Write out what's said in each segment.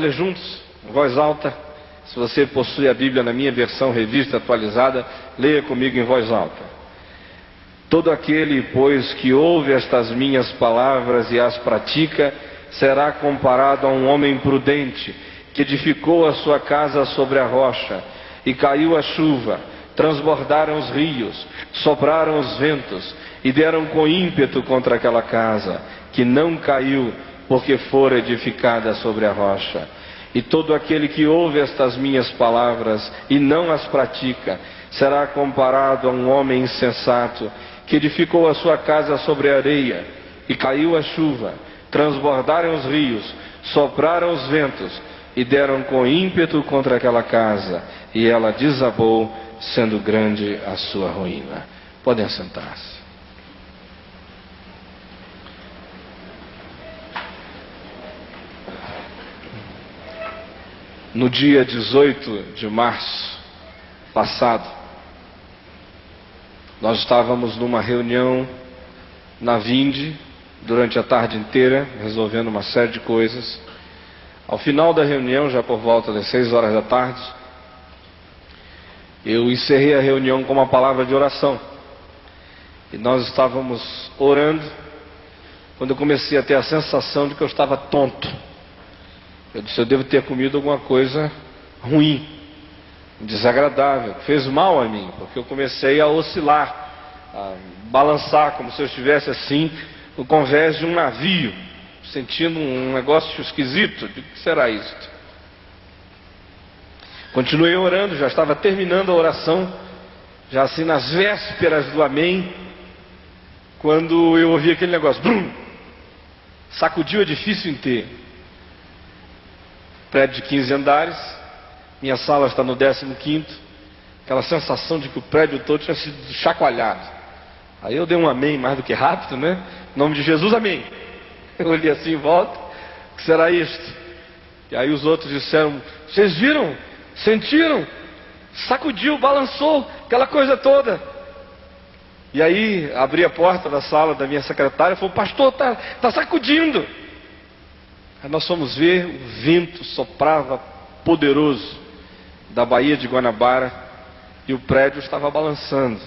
Ler juntos, em voz alta. Se você possui a Bíblia na minha versão revista atualizada, leia comigo em voz alta. Todo aquele, pois, que ouve estas minhas palavras e as pratica, será comparado a um homem prudente, que edificou a sua casa sobre a rocha, e caiu a chuva, transbordaram os rios, sopraram os ventos, e deram com ímpeto contra aquela casa, que não caiu, porque fora edificada sobre a rocha. E todo aquele que ouve estas minhas palavras e não as pratica, será comparado a um homem insensato, que edificou a sua casa sobre a areia, e caiu a chuva, transbordaram os rios, sopraram os ventos, e deram com ímpeto contra aquela casa, e ela desabou, sendo grande a sua ruína. Podem sentar-se. No dia 18 de março passado, nós estávamos numa reunião na Vinde, durante a tarde inteira, resolvendo uma série de coisas. Ao final da reunião, já por volta das 6 horas da tarde, eu encerrei a reunião com uma palavra de oração. E nós estávamos orando, quando eu comecei a ter a sensação de que eu estava tonto. Eu disse, eu devo ter comido alguma coisa ruim, desagradável, que fez mal a mim, porque eu comecei a oscilar, a balançar, como se eu estivesse assim, no convés de um navio, sentindo um negócio esquisito. De que será isto? Continuei orando, já estava terminando a oração, já assim nas vésperas do amém, quando eu ouvi aquele negócio, brum, sacudiu o edifício inteiro. Prédio de 15 andares, minha sala está no 15º, aquela sensação de que o prédio todo tinha sido chacoalhado. Aí eu dei um amém mais do que rápido, né? Em nome de Jesus, amém. Eu olhei assim em volta, o que será isto? E aí os outros disseram, vocês viram? Sentiram? Sacudiu, balançou, aquela coisa toda. E aí abri a porta da sala da minha secretária e falou, pastor, tá sacudindo. Aí nós fomos ver, o vento soprava poderoso da Baía de Guanabara e o prédio estava balançando.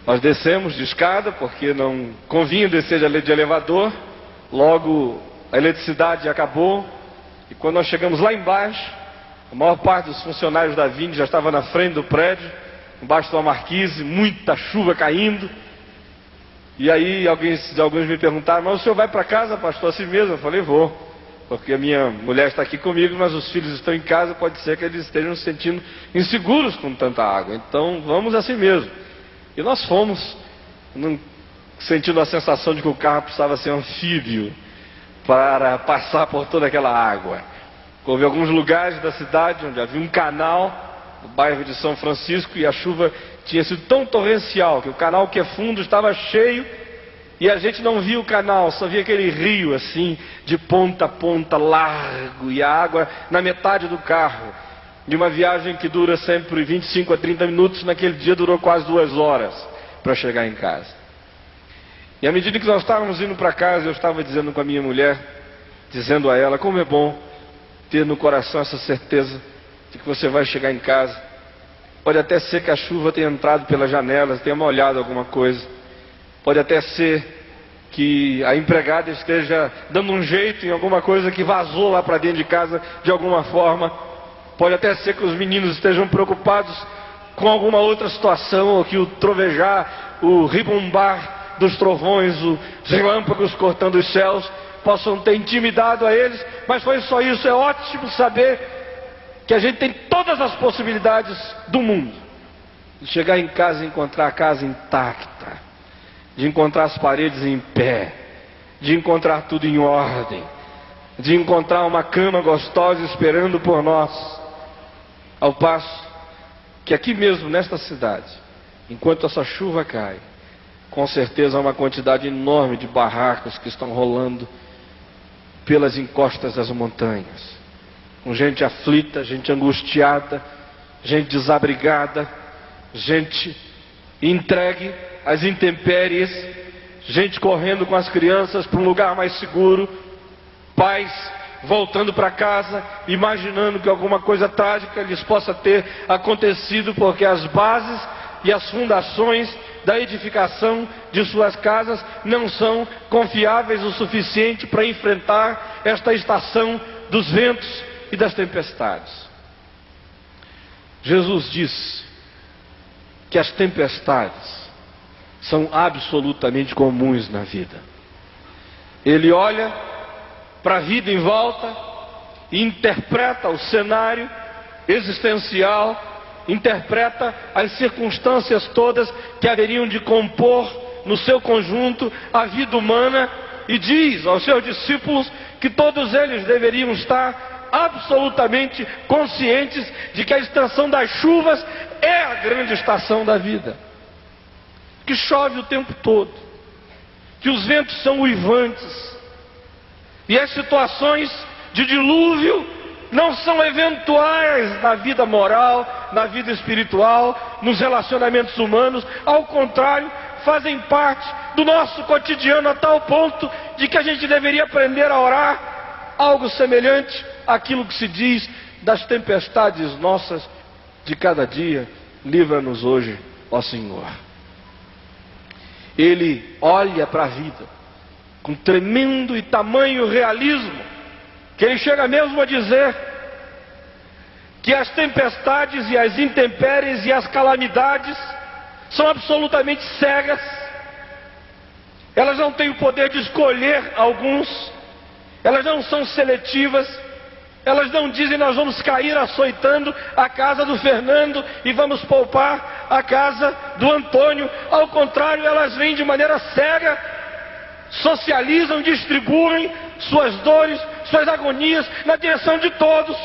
Nós descemos de escada, porque não convinha descer de elevador, logo a eletricidade acabou, e quando nós chegamos lá embaixo, a maior parte dos funcionários da Vinde já estava na frente do prédio, embaixo de uma marquise, muita chuva caindo. E aí alguns me perguntaram, mas o senhor vai para casa, pastor, assim mesmo? Eu falei, vou, porque a minha mulher está aqui comigo, mas os filhos estão em casa, pode ser que eles estejam se sentindo inseguros com tanta água, então vamos assim mesmo. E nós fomos, sentindo a sensação de que o carro precisava ser anfíbio para passar por toda aquela água. Houve alguns lugares da cidade onde havia um canal, no bairro de São Francisco, e a chuva tinha sido tão torrencial que o canal, que é fundo, estava cheio e a gente não via o canal, só via aquele rio assim, de ponta a ponta, largo, e a água na metade do carro. De uma viagem que dura sempre 25 a 30 minutos, naquele dia durou quase 2 horas para chegar em casa. E à medida que nós estávamos indo para casa, eu estava dizendo com a minha mulher, dizendo a ela, como é bom ter no coração essa certeza de que você vai chegar em casa. Pode até ser que a chuva tenha entrado pelas janelas, tenha molhado alguma coisa. Pode até ser que a empregada esteja dando um jeito em alguma coisa que vazou lá para dentro de casa de alguma forma. Pode até ser que os meninos estejam preocupados com alguma outra situação, ou que o trovejar, o ribombar dos trovões, os relâmpagos cortando os céus, possam ter intimidado a eles. Mas foi só isso. É ótimo saber que a gente tem todas as possibilidades do mundo de chegar em casa e encontrar a casa intacta, de encontrar as paredes em pé, de encontrar tudo em ordem, de encontrar uma cama gostosa esperando por nós. Ao passo que aqui mesmo nesta cidade, enquanto essa chuva cai, com certeza há uma quantidade enorme de barracos que estão rolando pelas encostas das montanhas, com gente aflita, gente angustiada, gente desabrigada, gente entregue às intempéries, gente correndo com as crianças para um lugar mais seguro, pais voltando para casa, imaginando que alguma coisa trágica lhes possa ter acontecido, porque as bases e as fundações da edificação de suas casas não são confiáveis o suficiente para enfrentar esta estação dos ventos e das tempestades. Jesus disse que as tempestades são absolutamente comuns na vida. Ele olha para a vida em volta e interpreta o cenário existencial, interpreta as circunstâncias todas que haveriam de compor no seu conjunto a vida humana e diz aos seus discípulos que todos eles deveriam estar absolutamente conscientes de que a estação das chuvas é a grande estação da vida, que chove o tempo todo, que os ventos são uivantes e as situações de dilúvio não são eventuais na vida moral, na vida espiritual, nos relacionamentos humanos. Ao contrário, fazem parte do nosso cotidiano a tal ponto de que a gente deveria aprender a orar algo semelhante àquilo que se diz das tempestades nossas de cada dia. Livra-nos hoje, ó Senhor. Ele olha para a vida com tremendo e tamanho realismo, que ele chega mesmo a dizer que as tempestades e as intempéries e as calamidades são absolutamente cegas. Elas não têm o poder de escolher alguns, elas não são seletivas, elas não dizem nós vamos cair açoitando a casa do Fernando e vamos poupar a casa do Antônio. Ao contrário, elas vêm de maneira cega, socializam, distribuem suas dores, suas agonias na direção de todos.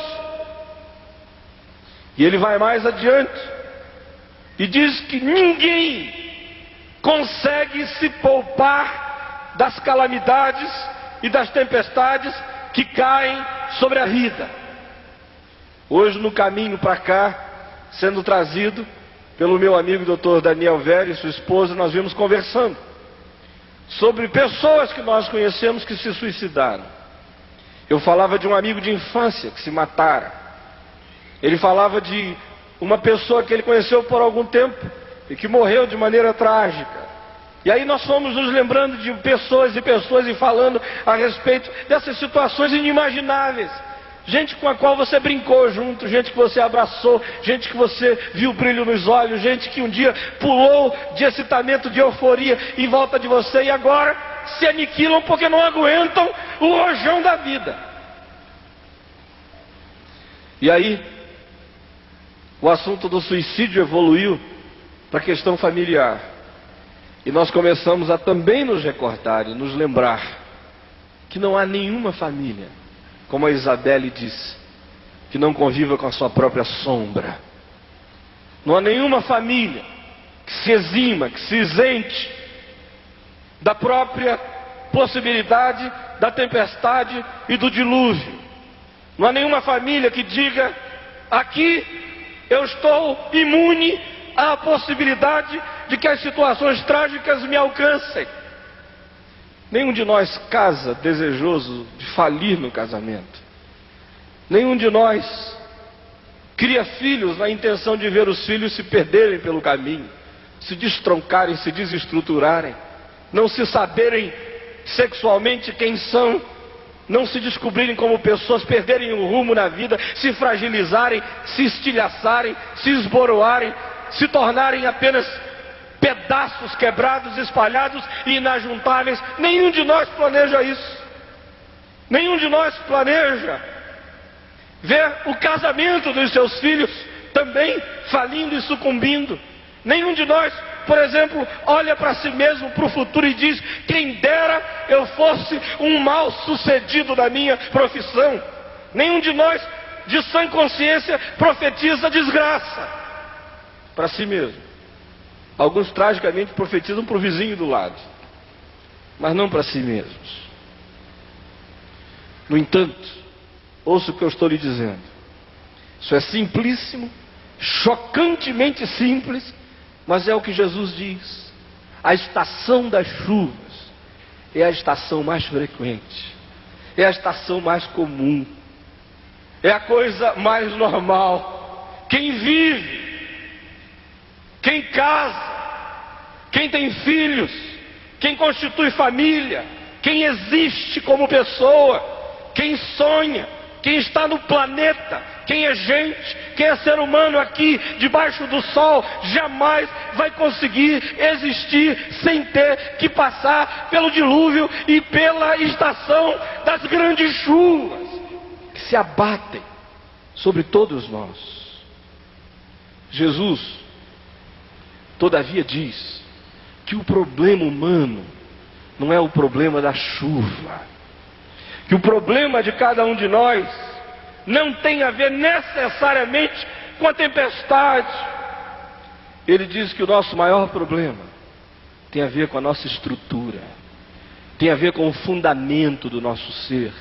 E ele vai mais adiante e diz que ninguém consegue se poupar das calamidades e das tempestades que caem sobre a vida. Hoje, no caminho para cá, sendo trazido pelo meu amigo Dr. Daniel Vera e sua esposa, nós vimos conversando sobre pessoas que nós conhecemos que se suicidaram. Eu falava de um amigo de infância que se matara. Ele falava de uma pessoa que ele conheceu por algum tempo e que morreu de maneira trágica. E aí nós fomos nos lembrando de pessoas e pessoas e falando a respeito dessas situações inimagináveis. Gente com a qual você brincou junto, gente que você abraçou, gente que você viu brilho nos olhos, gente que um dia pulou de excitamento, de euforia em volta de você e agora se aniquilam porque não aguentam o rojão da vida. E aí, o assunto do suicídio evoluiu para a questão familiar. E nós começamos a também nos recordar e nos lembrar que não há nenhuma família, como a Isabelle disse, que não conviva com a sua própria sombra. Não há nenhuma família que se exima, que se isente da própria possibilidade da tempestade e do dilúvio. Não há nenhuma família que diga: aqui eu estou imune à possibilidade de que as situações trágicas me alcancem. Nenhum de nós casa desejoso de falir no casamento. Nenhum de nós cria filhos na intenção de ver os filhos se perderem pelo caminho, se destroncarem, se desestruturarem, não se saberem sexualmente quem são, não se descobrirem como pessoas, perderem o rumo na vida, se fragilizarem, se estilhaçarem, se esboroarem, se tornarem apenas pedaços quebrados, espalhados e inajuntáveis. Nenhum de nós planeja isso. Nenhum de nós planeja ver o casamento dos seus filhos também falindo e sucumbindo. Nenhum de nós, por exemplo, olha para si mesmo, para o futuro e diz: quem dera eu fosse um mal sucedido na minha profissão. Nenhum de nós, de sã consciência, profetiza desgraça para si mesmo. Alguns tragicamente profetizam para o vizinho do lado, mas não para si mesmos. No entanto, ouça o que eu estou lhe dizendo. Isso é simplíssimo, chocantemente simples, mas é o que Jesus diz. A estação das chuvas é a estação mais frequente. é a estação mais comum, é a coisa mais normal. Quem vive, quem casa, quem tem filhos, quem constitui família, quem existe como pessoa, quem sonha, quem está no planeta, quem é gente, quem é ser humano aqui debaixo do sol, jamais vai conseguir existir sem ter que passar pelo dilúvio e pela estação das grandes chuvas que se abatem sobre todos nós. Jesus, todavia, diz que o problema humano não é o problema da chuva, que o problema de cada um de nós não tem a ver necessariamente com a tempestade. Ele diz que o nosso maior problema tem a ver com a nossa estrutura, tem a ver com o fundamento do nosso ser,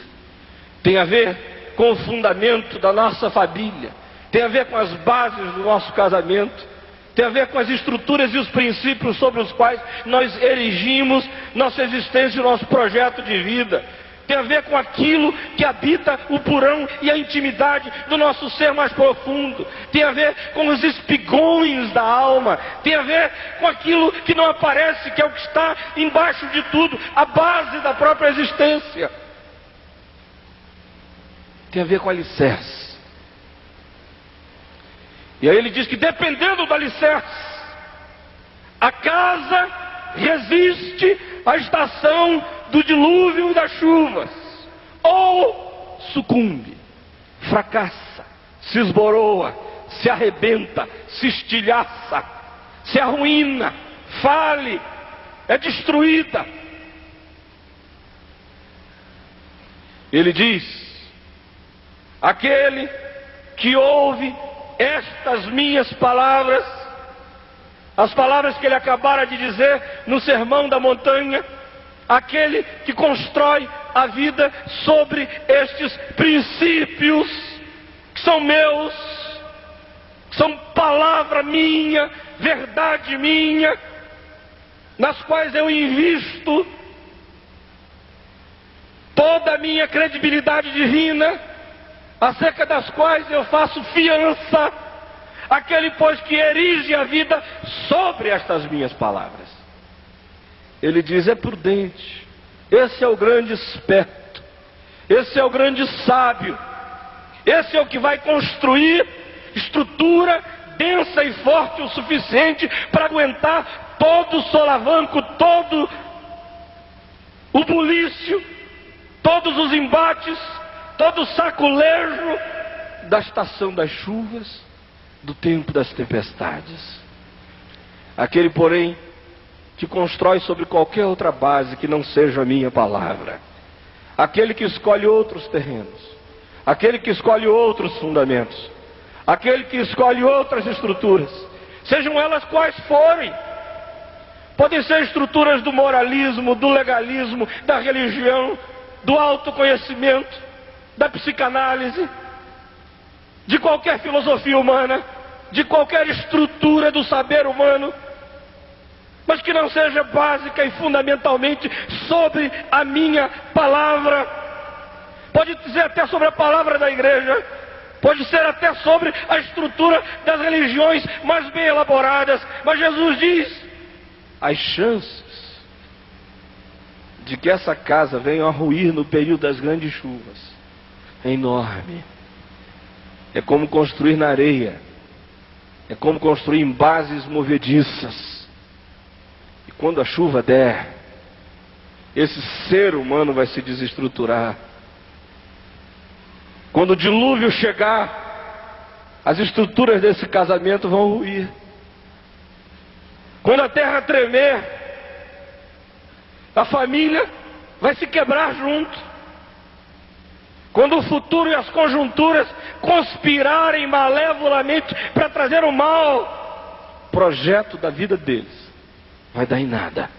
tem a ver com o fundamento da nossa família, tem a ver com as bases do nosso casamento, tem a ver com as estruturas e os princípios sobre os quais nós erigimos nossa existência e nosso projeto de vida. Tem a ver com aquilo que habita o porão e a intimidade do nosso ser mais profundo. Tem a ver com os espigões da alma. Tem a ver com aquilo que não aparece, que é o que está embaixo de tudo, a base da própria existência. Tem a ver com alicerce. E aí ele diz que dependendo do alicerce, a casa resiste à estação do dilúvio e das chuvas, ou sucumbe, fracassa, se esboroa, se arrebenta, se estilhaça, se arruína, fale, é destruída. Ele diz: aquele que ouve estas minhas palavras, as palavras que ele acabara de dizer no Sermão da Montanha, aquele que constrói a vida sobre estes princípios que são meus, que são palavra minha, verdade minha, nas quais eu invisto toda a minha credibilidade divina, acerca das quais eu faço fiança, aquele, pois, que erige a vida sobre estas minhas palavras. Ele diz: é prudente, esse é o grande esperto, esse é o grande sábio, esse é o que vai construir estrutura densa e forte o suficiente para aguentar todo o solavanco, todo o bulício, todos os embates, todo o saculejo da estação das chuvas, do tempo das tempestades. Aquele, porém, que constrói sobre qualquer outra base que não seja a minha palavra, aquele que escolhe outros terrenos, aquele que escolhe outros fundamentos, aquele que escolhe outras estruturas, sejam elas quais forem, podem ser estruturas do moralismo, do legalismo, da religião, do autoconhecimento, da psicanálise, de qualquer filosofia humana, de qualquer estrutura do saber humano, mas que não seja básica e fundamentalmente sobre a minha palavra. Pode dizer até sobre a palavra da igreja, pode ser até sobre a estrutura das religiões mais bem elaboradas, mas Jesus diz: as chances de que essa casa venha a ruir no período das grandes chuvas é enorme. É como construir na areia, é como construir em bases movediças. E quando a chuva der, esse ser humano vai se desestruturar. Quando o dilúvio chegar, as estruturas desse casamento vão ruir. Quando a terra tremer, a família vai se quebrar junto. Quando o futuro e as conjunturas conspirarem malevolamente para trazer o mal, o projeto da vida deles vai dar em nada.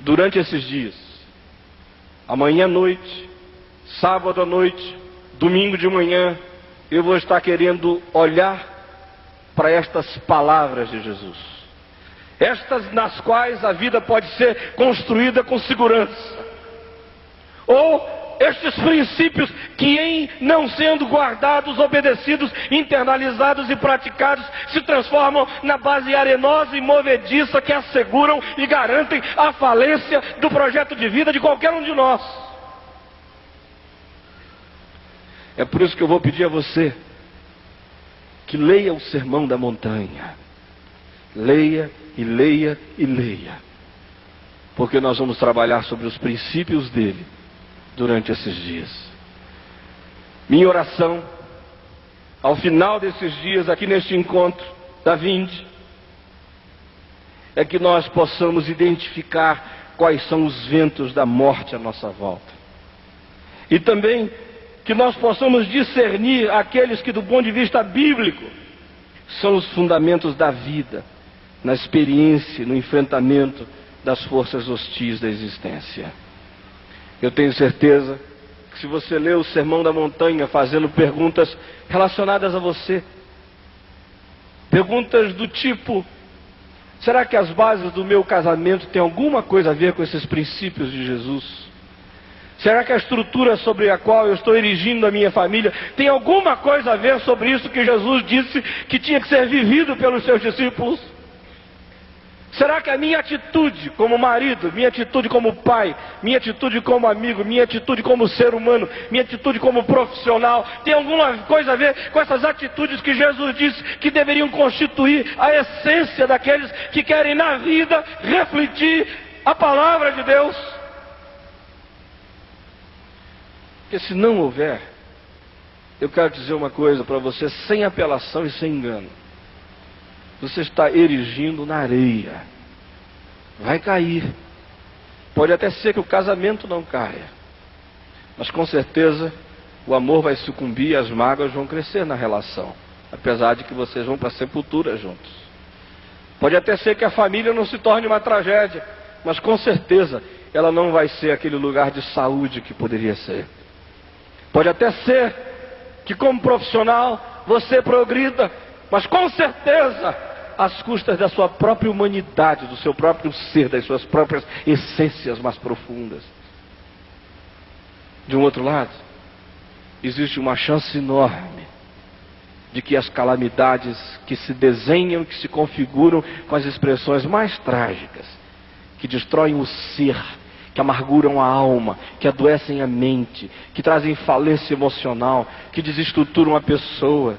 Durante esses dias, amanhã à noite, sábado à noite, domingo de manhã, eu vou estar querendo olhar para estas palavras de Jesus, estas nas quais a vida pode ser construída com segurança, Ou estes princípios que, em não sendo guardados, obedecidos, internalizados e praticados, se transformam na base arenosa e movediça que asseguram e garantem a falência do projeto de vida de qualquer um de nós. É por isso que eu vou pedir a você que leia o Sermão da Montanha. Leia e leia e leia. Porque nós vamos trabalhar sobre os princípios dele durante esses dias. Minha oração, ao final desses dias, aqui neste encontro da Vinde, é que nós possamos identificar quais são os ventos da morte à nossa volta. E também que nós possamos discernir aqueles que, do ponto de vista bíblico, são os fundamentos da vida, na experiência, no enfrentamento das forças hostis da existência. Eu tenho certeza que, se você ler o Sermão da Montanha fazendo perguntas relacionadas a você, perguntas do tipo: será que as bases do meu casamento têm alguma coisa a ver com esses princípios de Jesus? Será que a estrutura sobre a qual eu estou erigindo a minha família tem alguma coisa a ver sobre isso que Jesus disse que tinha que ser vivido pelos seus discípulos? Será que a minha atitude como marido, minha atitude como pai, minha atitude como amigo, minha atitude como ser humano, minha atitude como profissional, tem alguma coisa a ver com essas atitudes que Jesus disse que deveriam constituir a essência daqueles que querem na vida refletir a palavra de Deus? Porque se não houver, eu quero dizer uma coisa para você, sem apelação e sem engano: você está erigindo na areia. Vai cair. Pode até ser que o casamento não caia, mas com certeza o amor vai sucumbir e as mágoas vão crescer na relação, apesar de que vocês vão para a sepultura juntos. Pode até ser que a família não se torne uma tragédia, mas com certeza ela não vai ser aquele lugar de saúde que poderia ser. Pode até ser que, como profissional, você progrida, mas com certeza às custas da sua própria humanidade, do seu próprio ser, das suas próprias essências mais profundas. De um outro lado, existe uma chance enorme de que as calamidades que se desenham, que se configuram com as expressões mais trágicas, que destroem o ser, que amarguram a alma, que adoecem a mente, que trazem falência emocional, que desestruturam a pessoa,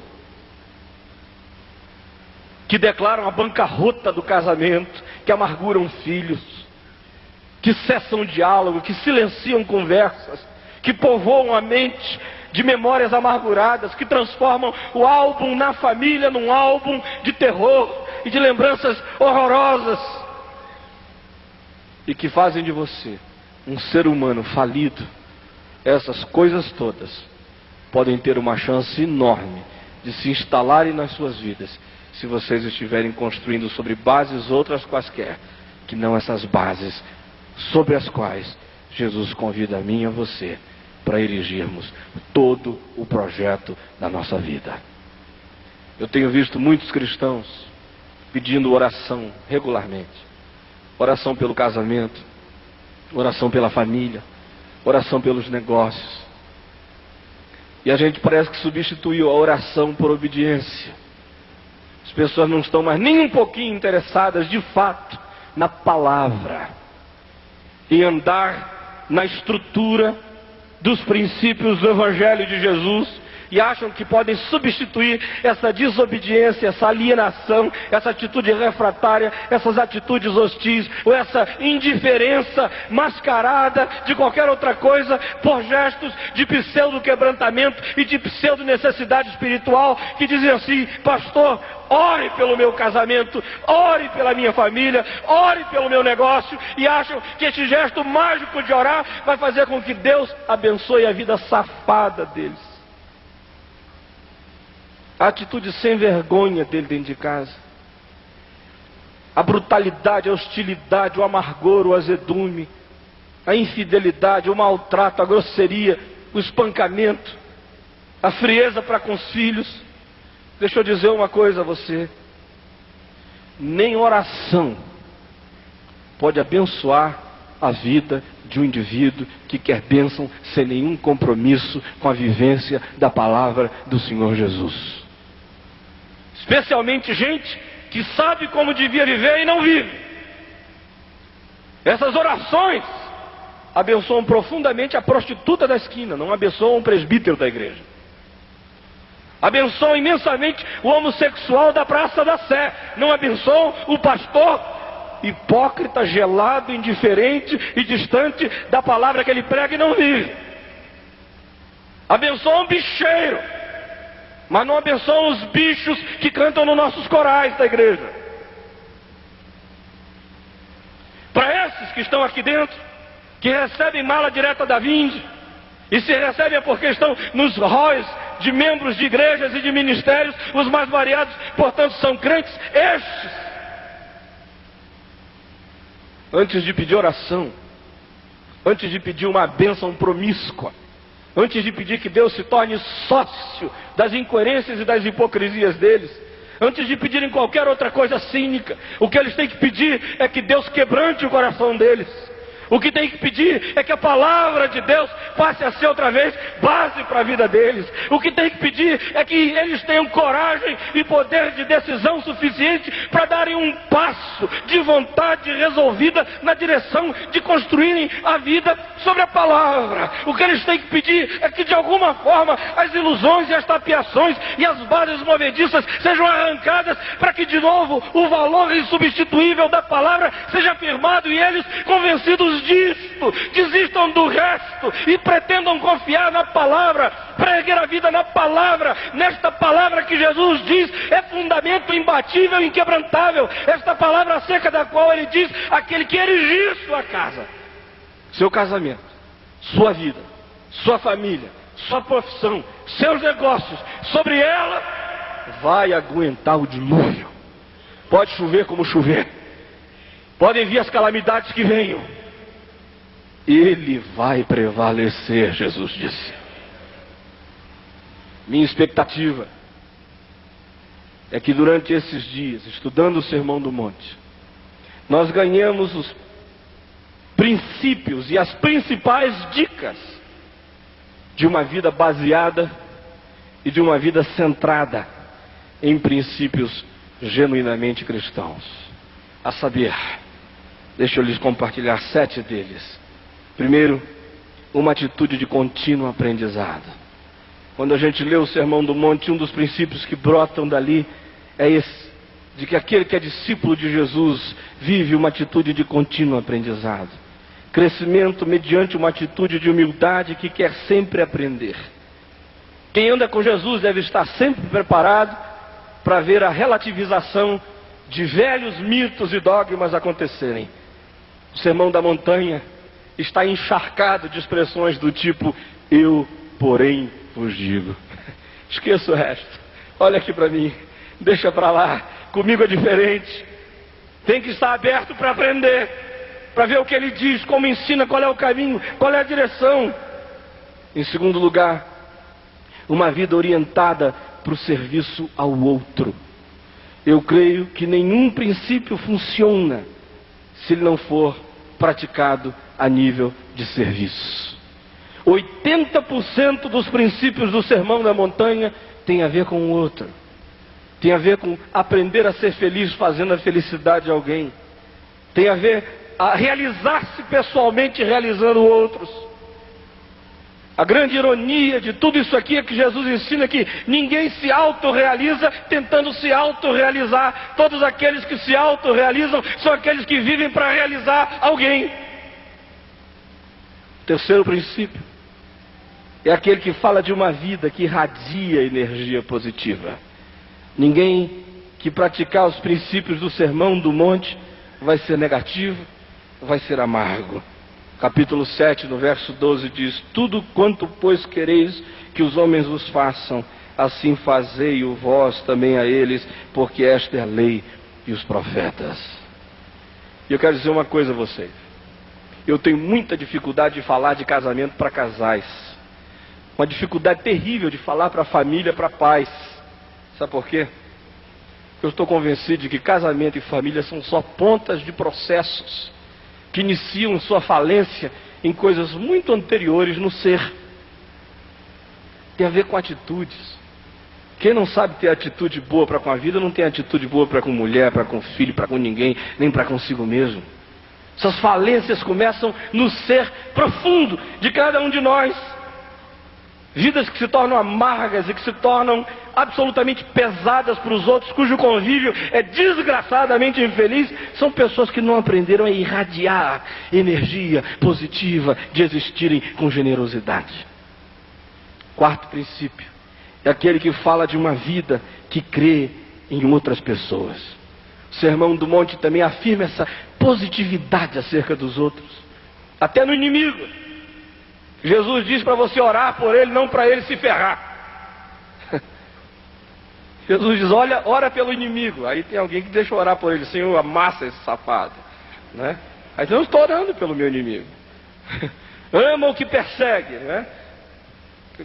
que declaram a bancarrota do casamento, que amarguram filhos, que cessam o diálogo, que silenciam conversas, que povoam a mente de memórias amarguradas, que transformam o álbum na família num álbum de terror e de lembranças horrorosas, e que fazem de você um ser humano falido. Essas coisas todas podem ter uma chance enorme de se instalarem nas suas vidas, se vocês estiverem construindo sobre bases outras quaisquer, que não essas bases sobre as quais Jesus convida a mim e a você para erigirmos todo o projeto da nossa vida. Eu tenho visto muitos cristãos pedindo oração regularmente. Oração pelo casamento, oração pela família, oração pelos negócios. E a gente parece que substituiu a oração por obediência. As pessoas não estão mais nem um pouquinho interessadas, de fato, na palavra, em andar na estrutura dos princípios do Evangelho de Jesus, e acham que podem substituir essa desobediência, essa alienação, essa atitude refratária, essas atitudes hostis, ou essa indiferença mascarada de qualquer outra coisa, por gestos de pseudo-quebrantamento e de pseudo-necessidade espiritual, que dizem assim: pastor, ore pelo meu casamento, ore pela minha família, ore pelo meu negócio, e acham que esse gesto mágico de orar vai fazer com que Deus abençoe a vida safada deles. A atitude sem vergonha dele dentro de casa, a brutalidade, a hostilidade, o amargor, o azedume, a infidelidade, o maltrato, a grosseria, o espancamento, a frieza para com os filhos. Deixa eu dizer uma coisa a você: nem oração pode abençoar a vida de um indivíduo que quer bênção sem nenhum compromisso com a vivência da palavra do Senhor Jesus. Especialmente gente que sabe como devia viver e não vive. Essas orações abençoam profundamente a prostituta da esquina, não abençoam o presbítero da igreja. Abençoam imensamente o homossexual da Praça da Sé, não abençoam o pastor hipócrita, gelado, indiferente e distante da palavra que ele prega e não vive. Abençoam o bicheiro, mas não abençoam os bichos que cantam nos nossos corais da igreja. Para esses que estão aqui dentro, que recebem mala direta da Vinde, e se recebem é porque estão nos róis de membros de igrejas e de ministérios, os mais variados, portanto são crentes, estes, antes de pedir oração, antes de pedir uma bênção promíscua, antes de pedir que Deus se torne sócio das incoerências e das hipocrisias deles, antes de pedirem qualquer outra coisa cínica, o que eles têm que pedir é que Deus quebrante o coração deles. O que tem que pedir é que a palavra de Deus passe a ser outra vez base para a vida deles. O que tem que pedir é que eles tenham coragem e poder de decisão suficiente para darem um passo de vontade resolvida na direção de construírem a vida sobre a palavra. O que eles têm que pedir é que de alguma forma as ilusões e as tapiações e as bases movediças sejam arrancadas para que de novo o valor insubstituível da palavra seja afirmado e eles, convencidos disto, desistam do resto e pretendam confiar na palavra, para erguer a vida na palavra, nesta palavra que Jesus diz é fundamento imbatível e inquebrantável, esta palavra acerca da qual ele diz: aquele que erigir sua casa, seu casamento, sua vida, sua família, sua profissão, seus negócios, sobre ela vai aguentar o dilúvio. Pode chover como chover, podem vir as calamidades que venham, ele vai prevalecer, Jesus disse. Minha expectativa é que durante esses dias, estudando o Sermão do Monte, nós ganhamos os princípios e as principais dicas de uma vida baseada e de uma vida centrada em princípios genuinamente cristãos. A saber, deixa eu lhes compartilhar 7 deles. Primeiro, uma atitude de contínuo aprendizado. Quando a gente lê o Sermão do Monte, um dos princípios que brotam dali é esse, de que aquele que é discípulo de Jesus vive uma atitude de contínuo aprendizado. Crescimento mediante uma atitude de humildade que quer sempre aprender. Quem anda com Jesus deve estar sempre preparado para ver a relativização de velhos mitos e dogmas acontecerem. O Sermão da Montanha está encharcado de expressões do tipo: eu, porém, vos digo. Esqueça o resto. Olha aqui para mim. Deixa para lá. Comigo é diferente. Tem que estar aberto para aprender, para ver o que ele diz, como ensina, qual é o caminho, qual é a direção. Em segundo lugar, uma vida orientada para o serviço ao outro. Eu creio que nenhum princípio funciona se ele não for praticado a nível de serviço. 80% dos princípios do Sermão da Montanha tem a ver com o outro. Tem a ver com aprender a ser feliz fazendo a felicidade de alguém. Tem a ver a realizar-se pessoalmente realizando outros. A grande ironia de tudo isso aqui é que Jesus ensina que ninguém se autorrealiza tentando se autorrealizar. Todos aqueles que se autorrealizam são aqueles que vivem para realizar alguém. Terceiro princípio é aquele que fala de uma vida que irradia energia positiva. Ninguém que praticar os princípios do Sermão do Monte vai ser negativo, vai ser amargo. Capítulo 7, no verso 12 diz: tudo quanto, pois, quereis que os homens vos façam, assim fazei-o vós também a eles, porque esta é a lei e os profetas. E eu quero dizer uma coisa a vocês. Eu tenho muita dificuldade de falar de casamento para casais. Uma dificuldade terrível de falar para a família, para pais. Sabe por quê? Eu estou convencido de que casamento e família são só pontas de processos que iniciam sua falência em coisas muito anteriores no ser. Tem a ver com atitudes. Quem não sabe ter atitude boa para com a vida, não tem atitude boa para com mulher, para com filho, para com ninguém, nem para consigo mesmo. Essas falências começam no ser profundo de cada um de nós. Vidas que se tornam amargas e que se tornam absolutamente pesadas para os outros, cujo convívio é desgraçadamente infeliz, são pessoas que não aprenderam a irradiar energia positiva, de existirem com generosidade. Quarto princípio, é aquele que fala de uma vida que crê em outras pessoas. O Sermão do Monte também afirma essa positividade acerca dos outros, até no inimigo. Jesus diz para você orar por ele, não para ele se ferrar. Jesus diz, olha, ora pelo inimigo. Aí tem alguém que deixa orar por ele, Senhor, amassa esse safado, né? Aí eu estou orando pelo meu inimigo. Ama o que persegue, né?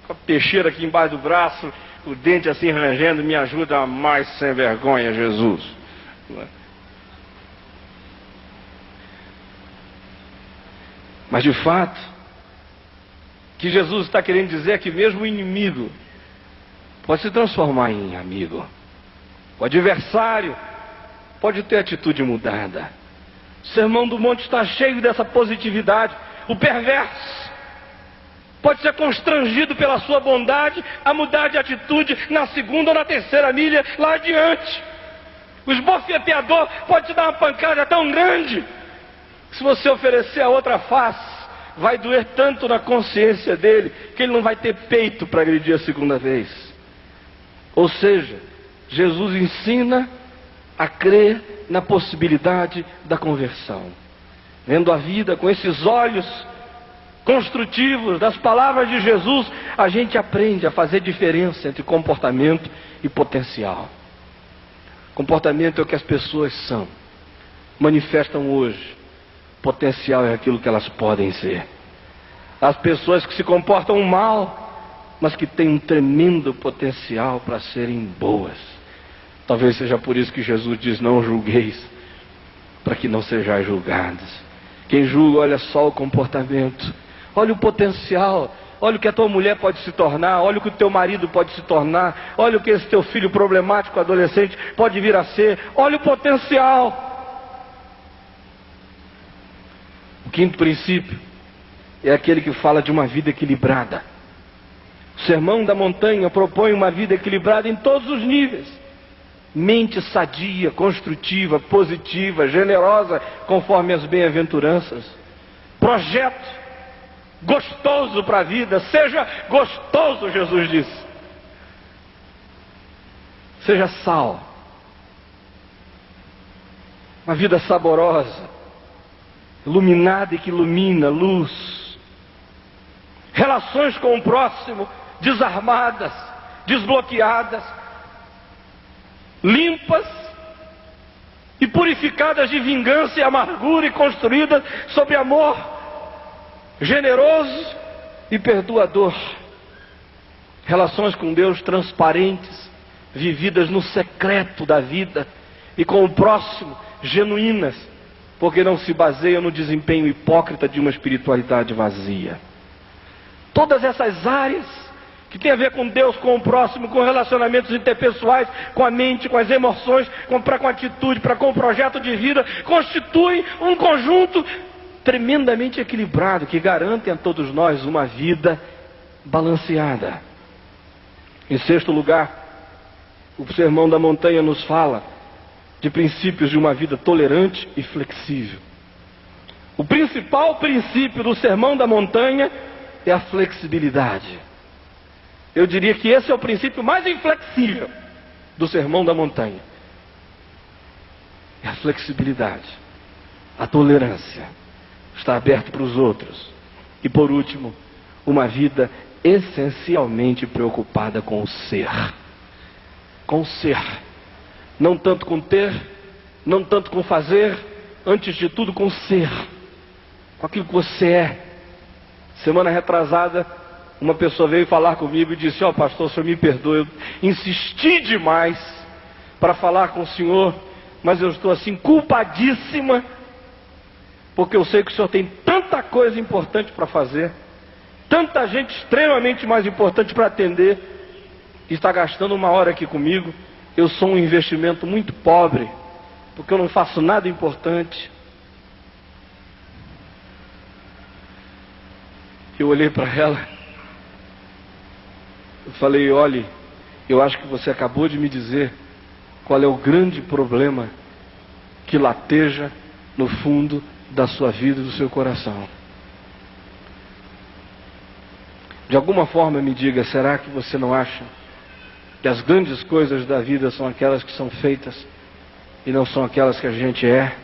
Com a peixeira aqui embaixo do braço, o dente assim rangendo, me ajuda a mais sem vergonha, Jesus. Mas de fato, o que Jesus está querendo dizer é que mesmo o inimigo pode se transformar em amigo. O adversário pode ter atitude mudada. O Sermão do Monte está cheio dessa positividade. O perverso pode ser constrangido pela sua bondade a mudar de atitude na segunda ou na terceira milha lá adiante. O esbofeteador pode te dar uma pancada tão grande que, se você oferecer a outra face, vai doer tanto na consciência dele que ele não vai ter peito para agredir a segunda vez. Ou seja, Jesus ensina a crer na possibilidade da conversão. Vendo a vida com esses olhos construtivos das palavras de Jesus, a gente aprende a fazer diferença entre comportamento e potencial. Comportamento é o que as pessoas são, manifestam hoje. Potencial é aquilo que elas podem ser. As pessoas que se comportam mal, mas que têm um tremendo potencial para serem boas. Talvez seja por isso que Jesus diz, não julgueis, para que não sejais julgados. Quem julga olha só o comportamento, olha o potencial, olha o que a tua mulher pode se tornar, olha o que o teu marido pode se tornar, olha o que esse teu filho problemático, adolescente, pode vir a ser, olha o potencial. O quinto princípio é aquele que fala de uma vida equilibrada. O Sermão da Montanha propõe uma vida equilibrada em todos os níveis. Mente sadia, construtiva, positiva, generosa, conforme as bem-aventuranças. Projeto gostoso para a vida. Seja gostoso, Jesus disse. Seja sal. Uma vida saborosa, iluminada e que ilumina, luz. Relações com o próximo desarmadas, desbloqueadas, limpas e purificadas de vingança e amargura e construídas sobre amor generoso e perdoador. Relações com Deus transparentes, vividas no secreto da vida, e com o próximo genuínas, porque não se baseiam no desempenho hipócrita de uma espiritualidade vazia. Todas essas áreas que tem a ver com Deus, com o próximo, com relacionamentos interpessoais, com a mente, com as emoções, com a atitude, com o projeto de vida, constituem um conjunto tremendamente equilibrado, que garantem a todos nós uma vida balanceada. Em sexto lugar, o Sermão da Montanha nos fala de princípios de uma vida tolerante e flexível. O principal princípio do Sermão da Montanha é a flexibilidade. Eu diria que esse é o princípio mais inflexível do Sermão da Montanha. É a flexibilidade, a tolerância, estar aberto para os outros. E por último, uma vida essencialmente preocupada com o ser. Com o ser. Não tanto com ter, não tanto com fazer, antes de tudo com ser. Com aquilo que você é. Semana retrasada, uma pessoa veio falar comigo e disse, ó pastor, o senhor me perdoe, eu insisti demais para falar com o senhor, mas eu estou assim culpadíssima porque eu sei que o senhor tem tanta coisa importante para fazer, tanta gente extremamente mais importante para atender, e está gastando uma hora aqui comigo. Eu sou um investimento muito pobre, porque eu não faço nada importante. Eu olhei para ela, eu falei: olhe, eu acho que você acabou de me dizer qual é o grande problema que lateja no fundo da sua vida e do seu coração. De alguma forma me diga, será que você não acha que as grandes coisas da vida são aquelas que são feitas e não são aquelas que a gente é?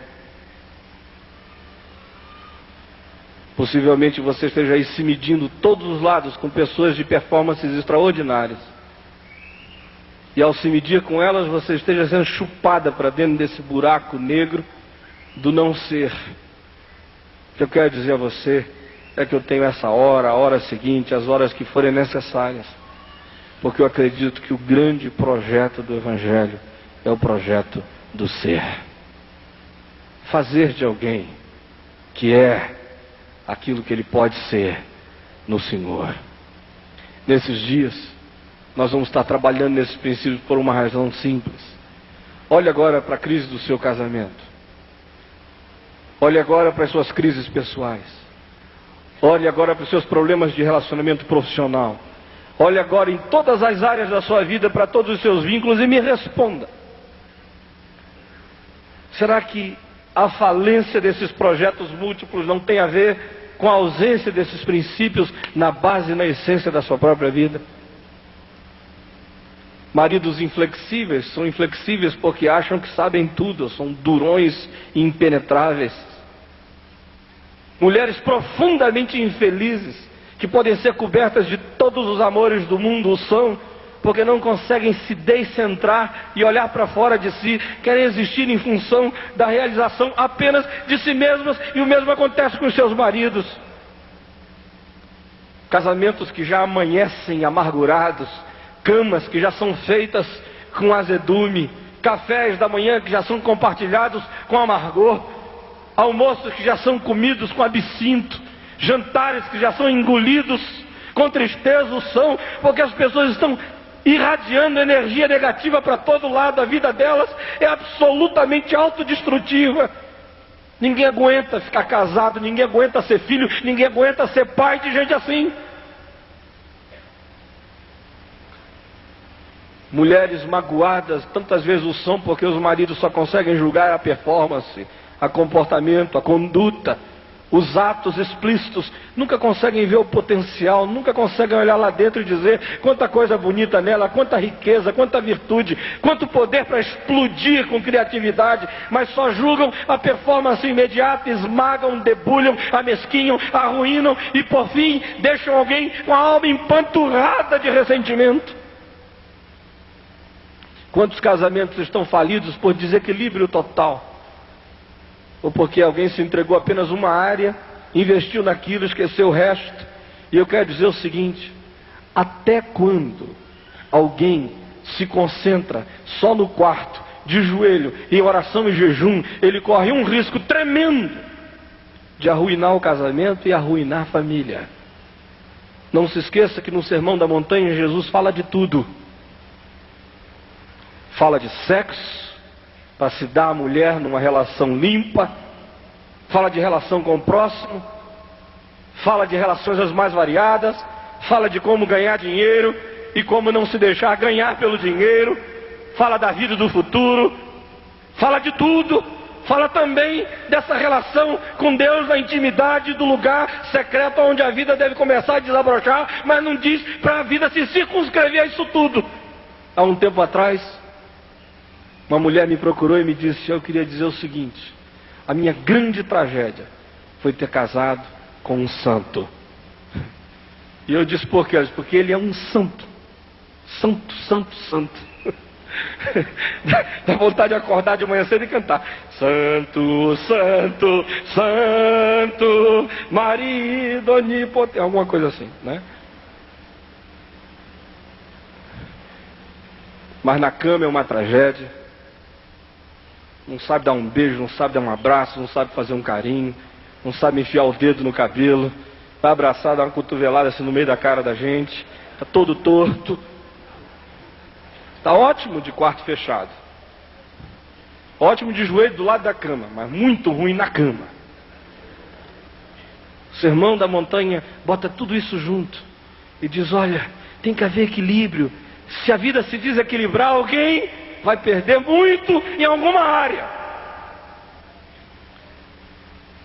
Possivelmente você esteja aí se medindo todos os lados com pessoas de performances extraordinárias, e ao se medir com elas você esteja sendo chupada para dentro desse buraco negro do não ser. O que eu quero dizer a você é que eu tenho essa hora, a hora seguinte, as horas que forem necessárias, porque eu acredito que o grande projeto do Evangelho é o projeto do ser. Fazer de alguém que é aquilo que ele pode ser no Senhor. Nesses dias, nós vamos estar trabalhando nesses princípios por uma razão simples. Olhe agora para a crise do seu casamento. Olhe agora para as suas crises pessoais. Olhe agora para os seus problemas de relacionamento profissional. Olhe agora em todas as áreas da sua vida, para todos os seus vínculos, e me responda: será que a falência desses projetos múltiplos não tem a ver com a ausência desses princípios na base e na essência da sua própria vida? Maridos inflexíveis são inflexíveis porque acham que sabem tudo, são durões impenetráveis. Mulheres profundamente infelizes, que podem ser cobertas de todos os amores do mundo, o são, porque não conseguem se descentrar e olhar para fora de si, querem existir em função da realização apenas de si mesmas, e o mesmo acontece com os seus maridos. Casamentos que já amanhecem amargurados, camas que já são feitas com azedume, cafés da manhã que já são compartilhados com amargor, almoços que já são comidos com absinto, jantares que já são engolidos com tristeza, são, porque as pessoas estão irradiando energia negativa para todo lado. A vida delas é absolutamente autodestrutiva. Ninguém aguenta ficar casado, ninguém aguenta ser filho, ninguém aguenta ser pai de gente assim. Mulheres magoadas tantas vezes o são porque os maridos só conseguem julgar a performance, a comportamento, a conduta, os atos explícitos, nunca conseguem ver o potencial, nunca conseguem olhar lá dentro e dizer quanta coisa bonita nela, quanta riqueza, quanta virtude, quanto poder para explodir com criatividade, mas só julgam a performance imediata, esmagam, debulham, amesquinham, arruinam e por fim deixam alguém com a alma empanturrada de ressentimento. Quantos casamentos estão falidos por desequilíbrio total? Ou porque alguém se entregou apenas uma área, investiu naquilo, esqueceu o resto. E eu quero dizer o seguinte: até quando alguém se concentra só no quarto, de joelho, em oração e jejum, ele corre um risco tremendo de arruinar o casamento e arruinar a família. Não se esqueça que no Sermão da Montanha Jesus fala de tudo. Fala de sexo, para se dar à mulher numa relação limpa, fala de relação com o próximo, fala de relações as mais variadas, fala de como ganhar dinheiro e como não se deixar ganhar pelo dinheiro, fala da vida do futuro, fala de tudo, fala também dessa relação com Deus na intimidade do lugar secreto onde a vida deve começar a desabrochar, mas não diz para a vida se circunscrever a isso tudo. Há um tempo atrás, uma mulher me procurou e me disse: eu queria dizer o seguinte, a minha grande tragédia foi ter casado com um santo. E eu disse: por quê? Porque ele é um santo. Santo, santo, santo. Dá vontade de acordar de manhã cedo e cantar: santo, santo, santo, marido onipotente, alguma coisa assim, né? Mas na cama é uma tragédia. Não sabe dar um beijo, não sabe dar um abraço, não sabe fazer um carinho. não sabe enfiar o dedo no cabelo, vai abraçar, dar uma cotovelada assim no meio da cara da gente, está todo torto. Está ótimo de quarto fechado, ótimo de joelho do lado da cama, mas muito ruim na cama. O Sermão da Montanha bota tudo isso junto e diz: olha, tem que haver equilíbrio. Se a vida se desequilibrar, alguém vai perder muito em alguma área.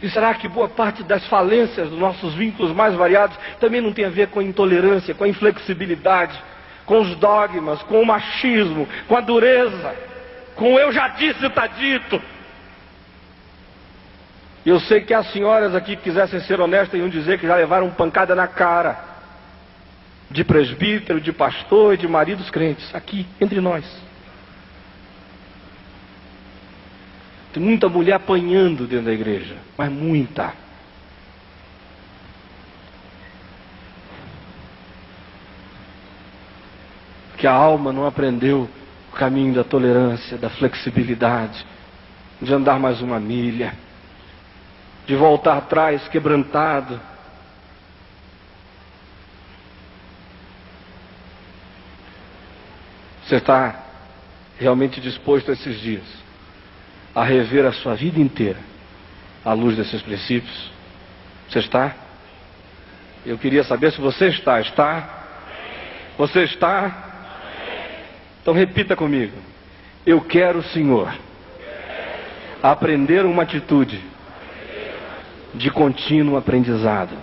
E será que boa parte das falências dos nossos vínculos mais variados também não tem a ver com a intolerância, com a inflexibilidade, com os dogmas, com o machismo, com a dureza, com o eu já disse, está dito? Eu sei que as senhoras aqui que quisessem ser honestas iam dizer que já levaram pancada na cara de presbítero, de pastor e de maridos crentes, aqui entre nós. Tem muita mulher apanhando dentro da igreja, mas muita. Porque a alma não aprendeu o caminho da tolerância, da flexibilidade, de andar mais uma milha, de voltar atrás quebrantado. Você está realmente disposto esses dias a rever a sua vida inteira à luz desses princípios? Você está? Eu queria saber se você está. Está? Você está? Então repita comigo: eu quero, Senhor, aprender uma atitude de contínuo aprendizado.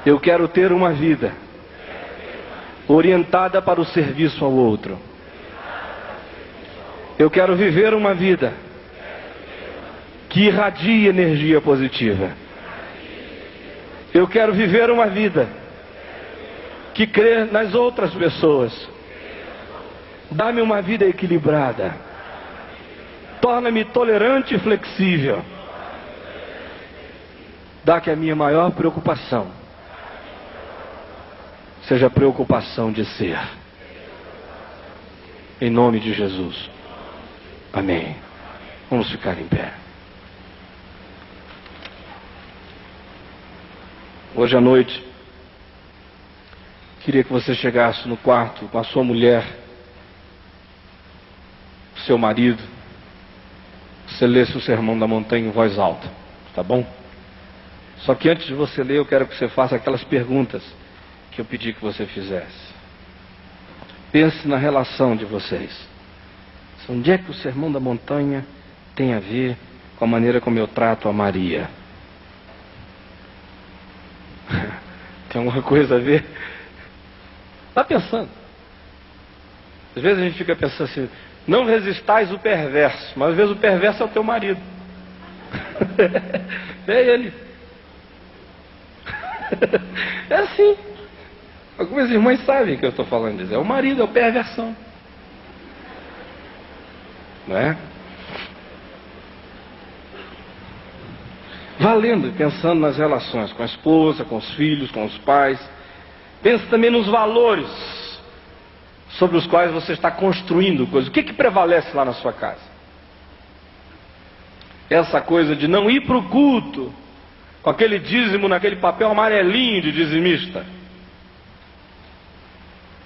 Eu quero ter uma vida orientada para o serviço ao outro. Eu quero viver uma vida que irradie energia positiva. Eu quero viver uma vida que crê nas outras pessoas. Dá-me uma vida equilibrada. Torna-me tolerante e flexível. Dá que a minha maior preocupação seja a preocupação de ser. Em nome de Jesus. Amém. Vamos ficar em pé. Hoje à noite, queria que você chegasse no quarto com a sua mulher, seu marido, você lesse o Sermão da Montanha em voz alta, tá bom? Só que antes de você ler, eu quero que você faça aquelas perguntas que eu pedi que você fizesse. Pense na relação de vocês. Onde é que o Sermão da Montanha tem a ver com a maneira como eu trato a Maria? Tem alguma coisa a ver? Está pensando. Às vezes a gente fica pensando assim: não resistais o perverso, mas às vezes o perverso é o teu marido. É ele. É assim. Algumas irmãs sabem que eu estou falando disso. É o marido, é o perversão. Não é? Valendo, pensando nas relações com a esposa, com os filhos, com os pais. Pense também nos valores sobre os quais você está construindo coisas. O que prevalece lá na sua casa? Essa coisa de não ir para o culto com aquele dízimo naquele papel amarelinho de dizimista,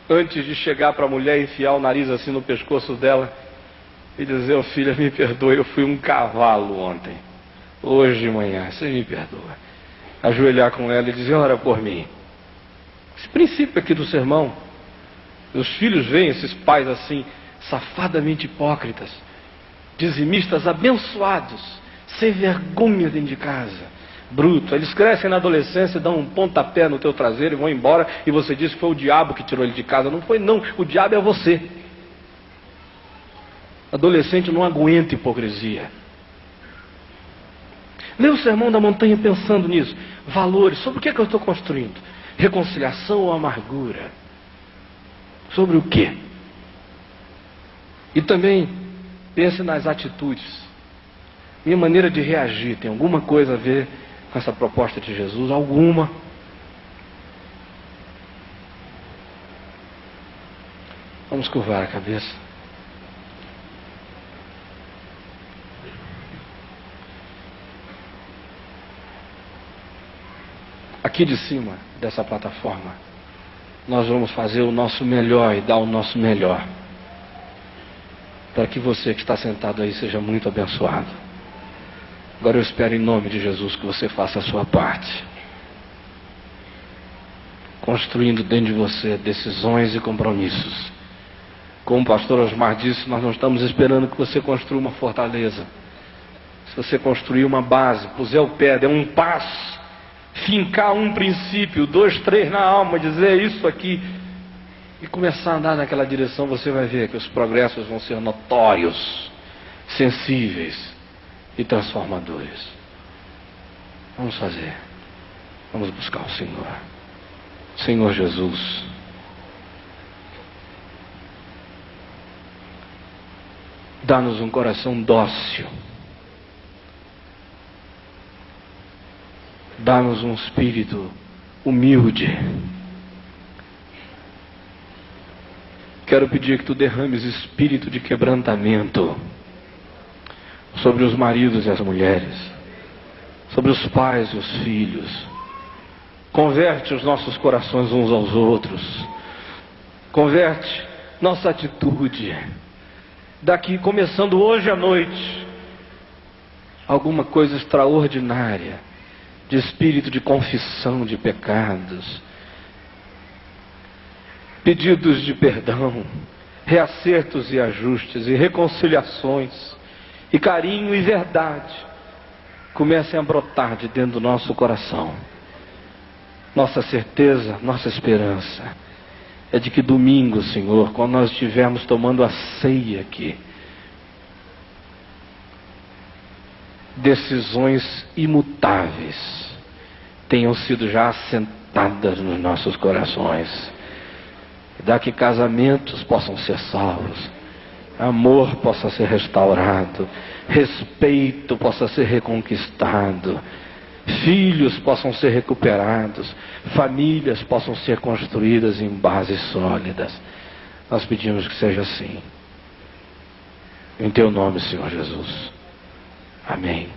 antes de chegar para a mulher e enfiar o nariz assim no pescoço dela e dizer: ô filha, me perdoe, eu fui um cavalo ontem, hoje de manhã, você me perdoa. Ajoelhar com ela e dizer: ora por mim. Esse princípio aqui do sermão, os filhos veem esses pais assim, safadamente hipócritas, dizimistas abençoados, sem vergonha dentro de casa, bruto. Eles crescem na adolescência, dão um pontapé no teu traseiro e vão embora, e você diz que foi o diabo que tirou ele de casa. Não foi não, o diabo é você. Adolescente não aguenta hipocrisia. Lê o Sermão da Montanha pensando nisso. Valores, sobre o que é que eu estou construindo? Reconciliação ou amargura? Sobre o quê? E também pense nas atitudes. Minha maneira de reagir tem alguma coisa a ver com essa proposta de Jesus? Alguma? Vamos curvar a cabeça. aqui de cima dessa plataforma, nós vamos fazer o nosso melhor e dar o nosso melhor, para que você que está sentado aí seja muito abençoado. Agora eu espero em nome de Jesus que você faça a sua parte, construindo dentro de você decisões e compromissos. Como o pastor Osmar disse, nós não estamos esperando que você construa uma fortaleza. Se você construir uma base, puser o pé, der um passo, fincar um princípio, 2, 3 na alma, dizer isso aqui, e começar a andar naquela direção, você vai ver que os progressos vão ser notórios, sensíveis e transformadores. Vamos fazer. Vamos buscar o Senhor. Senhor Jesus, dá-nos um coração dócil. Dá-nos um espírito humilde. Quero pedir que tu derrames espírito de quebrantamento sobre os maridos e as mulheres, sobre os pais e os filhos. Converte os nossos corações uns aos outros. Converte nossa atitude. Daqui, começando hoje à noite, alguma coisa extraordinária de espírito de confissão de pecados, pedidos de perdão, reacertos e ajustes e reconciliações e carinho e verdade comecem a brotar de dentro do nosso coração. Nossa certeza, nossa esperança é de que domingo, Senhor, quando nós estivermos tomando a ceia aqui, decisões imutáveis tenham sido já assentadas nos nossos corações. Dá que casamentos possam ser salvos, amor possa ser restaurado, respeito possa ser reconquistado, filhos possam ser recuperados, famílias possam ser construídas em bases sólidas. Nós pedimos que seja assim. Em teu nome, Senhor Jesus. Amém.